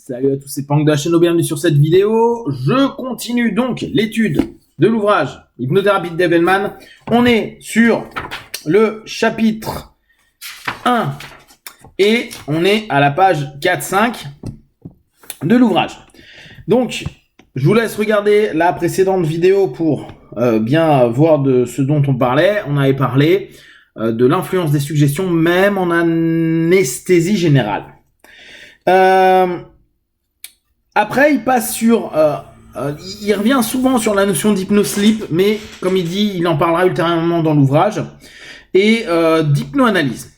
Salut à tous, c'est Pank de la chaîne, bienvenue sur cette vidéo. Je continue donc l'étude de l'ouvrage Hypnothérapie de Dave Hellman. On est sur le chapitre 1 et on est à la page 4-5 de l'ouvrage. Donc, je vous laisse regarder la précédente vidéo pour bien voir de ce dont on parlait. On avait parlé de l'influence des suggestions, même en anesthésie générale. Après, il passe sur... il revient souvent sur la notion d'hypnosleep, mais comme il dit, il en parlera ultérieurement dans l'ouvrage, et d'hypnoanalyse.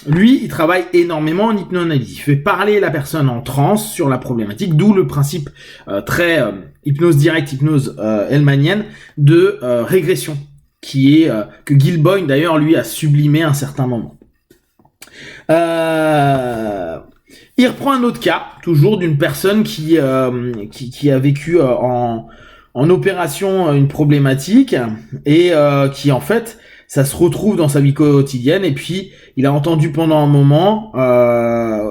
Lui, il travaille énormément en hypnoanalyse. Il fait parler la personne en transe sur la problématique, d'où le principe très hypnose directe, hypnose hellmanienne de régression, qui est que Gil Boyne d'ailleurs lui a sublimé à un certain moment. Il reprend un autre cas, toujours d'une personne qui a vécu en opération une problématique et qui en fait ça se retrouve dans sa vie quotidienne, et puis il a entendu pendant un moment,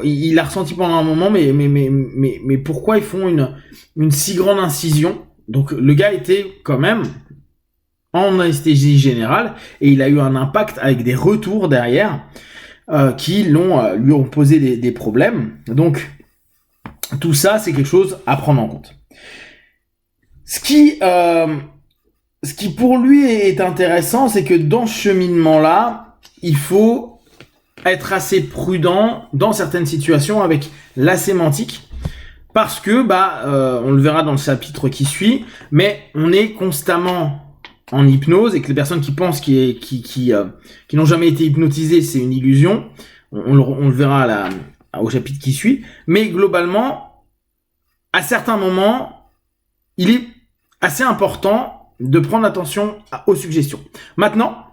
il a ressenti pendant un moment, mais pourquoi ils font une si grande incision? Donc le gars était quand même en anesthésie générale et il a eu un impact avec des retours derrière qui lui ont posé des problèmes. Donc tout ça, c'est quelque chose à prendre en compte. Ce qui pour lui est intéressant, c'est que dans ce cheminement-là, il faut être assez prudent dans certaines situations avec la sémantique, parce que on le verra dans le chapitre qui suit, mais on est constamment en hypnose et que les personnes qui pensent qui n'ont jamais été hypnotisées, c'est une illusion. On le verra au chapitre qui suit. Mais globalement, à certains moments, il est assez important de prendre attention aux suggestions. Maintenant,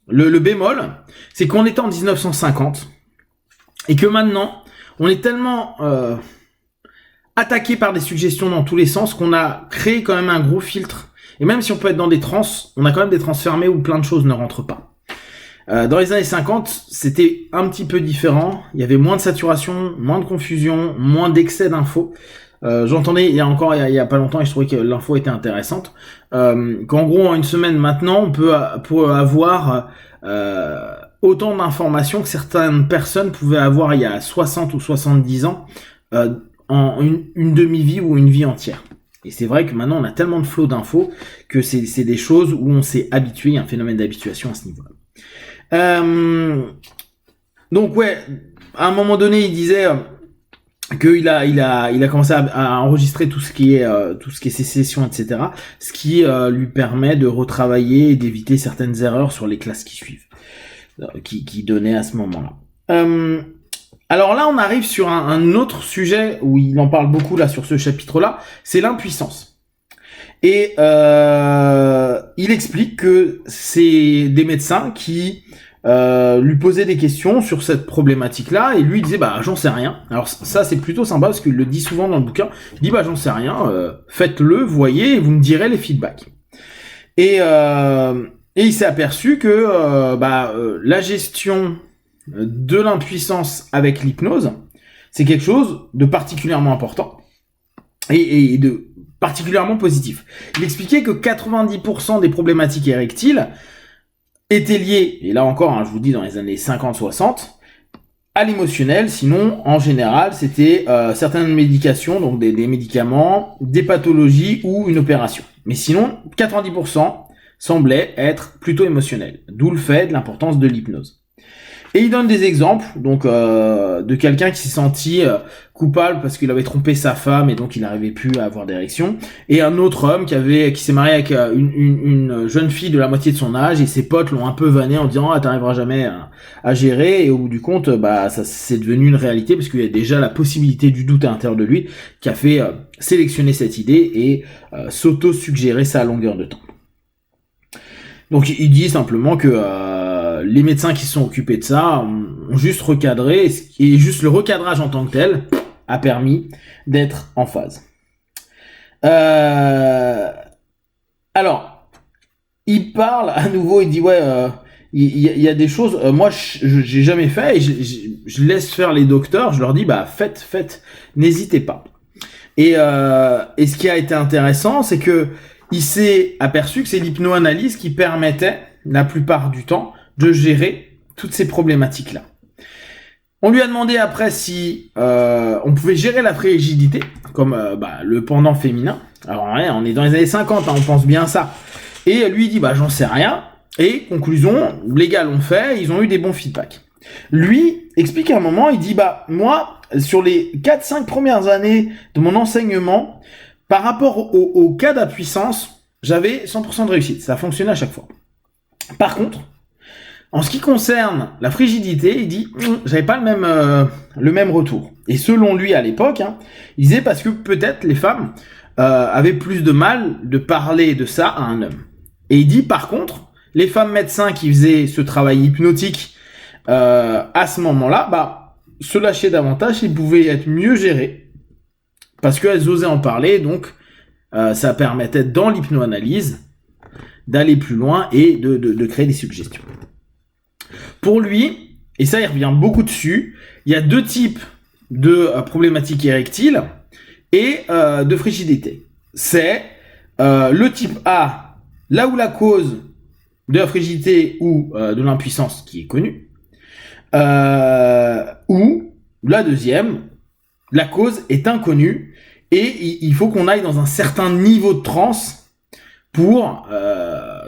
le bémol, c'est qu'on était en 1950 et que maintenant, on est tellement attaqué par des suggestions dans tous les sens qu'on a créé quand même un gros filtre. Et même si on peut être dans des trans, on a quand même des trans fermées où plein de choses ne rentrent pas. Dans les années 50, c'était un petit peu différent. Il y avait moins de saturation, moins de confusion, moins d'excès d'infos. J'entendais il y a pas longtemps, et je trouvais que l'info était intéressante, qu'en gros en une semaine maintenant, on peut avoir autant d'informations que certaines personnes pouvaient avoir il y a 60 ou 70 ans en une demi-vie ou une vie entière. Et c'est vrai que maintenant on a tellement de flots d'infos que c'est des choses où on s'est habitué, il y a un phénomène d'habituation à ce niveau-là. Donc ouais, à un moment donné, il disait qu'il a commencé à enregistrer tout ce qui est ses sessions, etc. Ce qui lui permet de retravailler et d'éviter certaines erreurs sur les classes qui suivent, qui donnaient à ce moment-là. Alors là, on arrive sur un autre sujet où il en parle beaucoup là sur ce chapitre-là, c'est l'impuissance. Et il explique que c'est des médecins qui lui posaient des questions sur cette problématique-là, et lui il disait j'en sais rien. Alors ça c'est plutôt sympa parce qu'il le dit souvent dans le bouquin. Il dit j'en sais rien, faites-le, voyez, et vous me direz les feedbacks. Et il s'est aperçu que la gestion de l'impuissance avec l'hypnose, c'est quelque chose de particulièrement important et de particulièrement positif. Il expliquait que 90% des problématiques érectiles étaient liées, et là encore, je vous dis dans les années 50-60, à l'émotionnel. Sinon, en général, c'était certaines médications, donc des médicaments, des pathologies ou une opération. Mais sinon, 90% semblaient être plutôt émotionnels, d'où le fait de l'importance de l'hypnose. Et il donne des exemples, donc de quelqu'un qui s'est senti coupable parce qu'il avait trompé sa femme et donc il n'arrivait plus à avoir d'érection, et un autre homme qui s'est marié avec une jeune fille de la moitié de son âge, et ses potes l'ont un peu vanné en disant t'arriveras jamais à gérer, et au bout du compte ça c'est devenu une réalité parce qu'il y a déjà la possibilité du doute à l'intérieur de lui qui a fait sélectionner cette idée et s'auto-suggérer ça à longueur de temps. Donc il dit simplement que les médecins qui se sont occupés de ça ont juste recadré, et juste le recadrage en tant que tel a permis d'être en phase. Alors, il parle à nouveau, il dit il y a des choses, moi j'ai jamais fait, et je laisse faire les docteurs, je leur dis faites, n'hésitez pas. Et ce qui a été intéressant, c'est que il s'est aperçu que c'est l'hypnoanalyse qui permettait, la plupart du temps, de gérer toutes ces problématiques-là. On lui a demandé après si on pouvait gérer la frigidité, comme le pendant féminin. Alors ouais, on est dans les années 50, hein, on pense bien à ça. Et lui il dit j'en sais rien. Et conclusion, les gars l'ont fait, ils ont eu des bons feedbacks. Lui explique à un moment, il dit moi, sur les 4-5 premières années de mon enseignement, par rapport au cas d'impuissance, j'avais 100% de réussite. Ça fonctionnait à chaque fois. Par contre, en ce qui concerne la frigidité, il dit j'avais pas le même retour. Et selon lui à l'époque, il disait parce que peut-être les femmes avaient plus de mal de parler de ça à un homme. Et il dit par contre, les femmes médecins qui faisaient ce travail hypnotique à ce moment-là, se lâchaient davantage, ils pouvaient être mieux gérés parce qu'elles osaient en parler. Donc ça permettait dans l'hypnoanalyse d'aller plus loin et de créer des suggestions. Pour lui, et ça il revient beaucoup dessus, il y a 2 types de problématiques érectiles et de frigidité. C'est le type A, là où la cause de la frigidité ou de l'impuissance qui est connue, ou la deuxième, la cause est inconnue et il faut qu'on aille dans un certain niveau de transe pour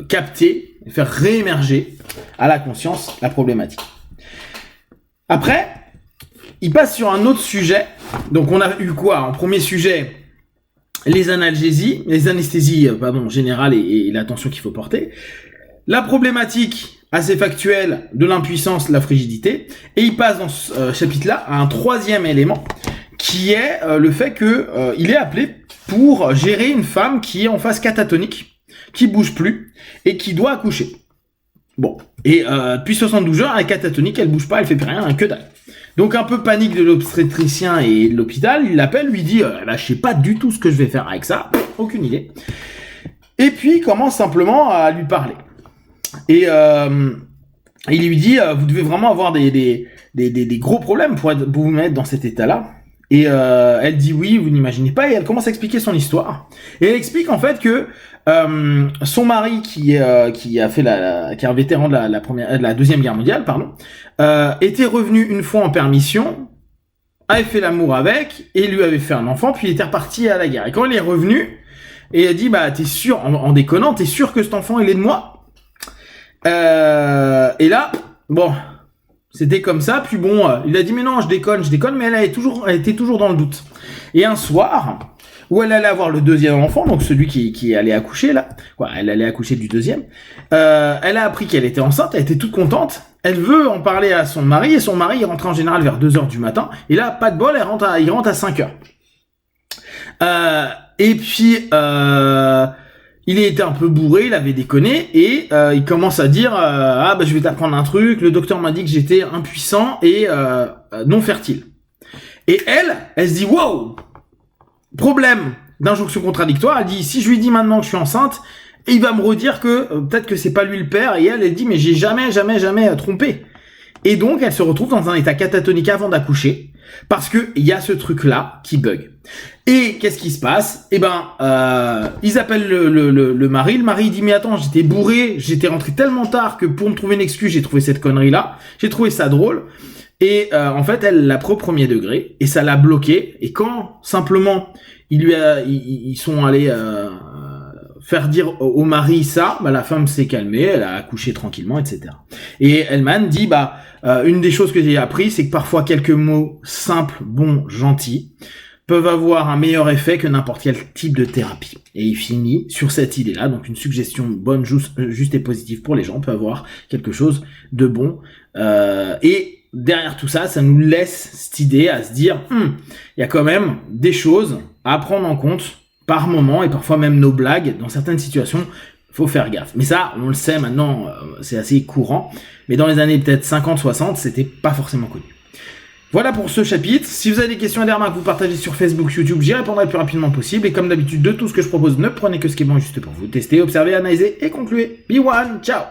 capter, faire réémerger à la conscience la problématique. Après, il passe sur un autre sujet. Donc on a eu quoi en premier sujet? Les analgésies, les anesthésies générales et l'attention qu'il faut porter. La problématique assez factuelle de l'impuissance, la frigidité. Et il passe dans ce chapitre-là à un 3e élément qui est le fait que il est appelé pour gérer une femme qui est en phase catatonique, qui bouge plus et qui doit accoucher. Bon, et depuis 72 heures, elle est catatonique, elle bouge pas, elle fait plus rien, que dalle. Donc un peu panique de l'obstétricien et de l'hôpital, il l'appelle, lui dit je sais pas du tout ce que je vais faire avec ça, aucune idée. Et puis il commence simplement à lui parler. Et il lui dit vous devez vraiment avoir des gros problèmes pour vous mettre dans cet état-là. Et elle dit oui, vous n'imaginez pas, et elle commence à expliquer son histoire. Et elle explique en fait que son mari qui est un vétéran de la Deuxième Guerre mondiale, était revenu une fois en permission, avait fait l'amour avec et lui avait fait un enfant, puis il était reparti à la guerre. Et quand il est revenu, et elle dit t'es sûr, en déconnant, t'es sûr que cet enfant il est de moi? Et là, c'était comme ça, puis il a dit mais non, je déconne, mais elle était toujours dans le doute. Et un soir, où elle allait avoir le 2e enfant, donc celui qui allait accoucher là, elle allait accoucher du 2e, elle a appris qu'elle était enceinte, elle était toute contente, elle veut en parler à son mari, et son mari il rentre en général vers 2h du matin, et là, pas de bol, il rentre à 5h. Et puis, il était un peu bourré, il avait déconné, et il commence à dire je vais t'apprendre un truc, le docteur m'a dit que j'étais impuissant et non fertile. Et elle se dit wow, problème d'injonction contradictoire. Elle dit si je lui dis maintenant que je suis enceinte, il va me redire que peut-être que c'est pas lui le père. Et elle dit mais j'ai jamais trompé. Et donc elle se retrouve dans un état catatonique avant d'accoucher parce que il y a ce truc là qui bug. Et qu'est-ce qui se passe? Ils appellent le mari. Le mari dit mais attends, j'étais bourré, j'étais rentré tellement tard que pour me trouver une excuse, j'ai trouvé cette connerie là. J'ai trouvé ça drôle. Et en fait, elle l'a pris au 1er degré et ça l'a bloqué. Et quand simplement ils sont allés faire dire au mari ça, la femme s'est calmée, elle a accouché tranquillement, etc. Et Hellman dit une des choses que j'ai appris, c'est que parfois quelques mots simples, bons, gentils peuvent avoir un meilleur effet que n'importe quel type de thérapie. Et il finit sur cette idée-là, donc une suggestion bonne, juste et positive pour les gens peut avoir quelque chose de bon. Et derrière tout ça, ça nous laisse cette idée à se dire, il y a quand même des choses à prendre en compte par moment, et parfois même nos blagues, dans certaines situations, faut faire gaffe. Mais ça, on le sait maintenant, c'est assez courant, mais dans les années peut-être 50-60, c'était pas forcément connu. Voilà pour ce chapitre. Si vous avez des questions et des remarques, vous partagez sur Facebook, YouTube, j'y répondrai le plus rapidement possible. Et comme d'habitude, de tout ce que je propose, ne prenez que ce qui est bon juste pour vous. Testez, observez, analysez et concluez. Be one, ciao!